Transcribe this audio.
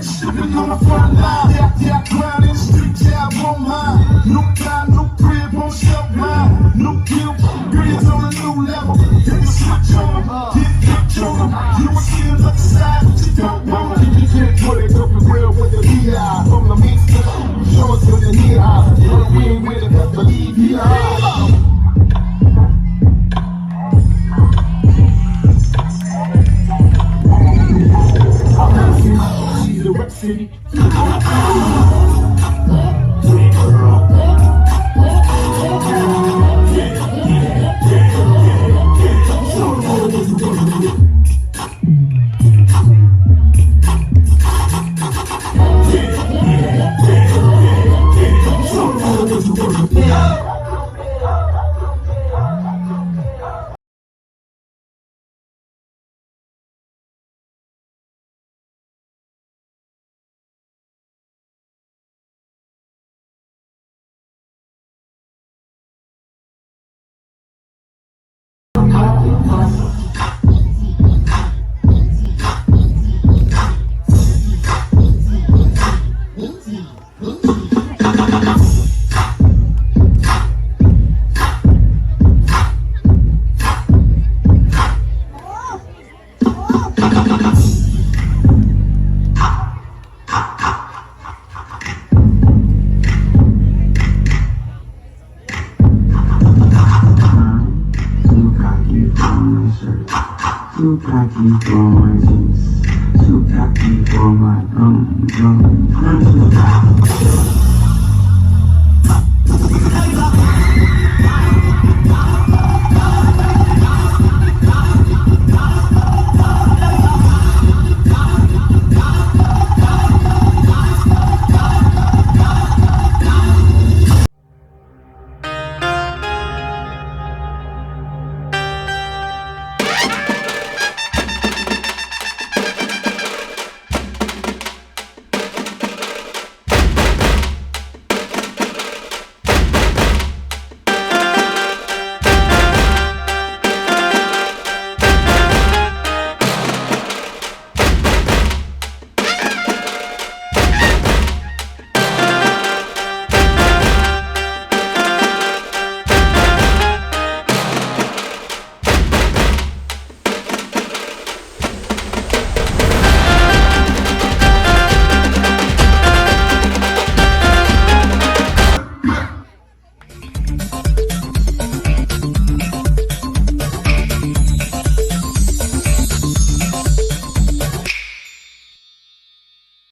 Sipping on the front line, yeah, grind in the street, yeah, I won't mind. New car, new crib, won't shelf mine. New deal, grades on a new level. Hit the switch on them, hit on them. You will see another side, but you don't want it. You can't put it up the real with the VI. From the meat to the shorts with the knee high. We ain't with it, best believe he high. She's a rep city. Too cocky for my jeans, too cocky for my I'm too cocky.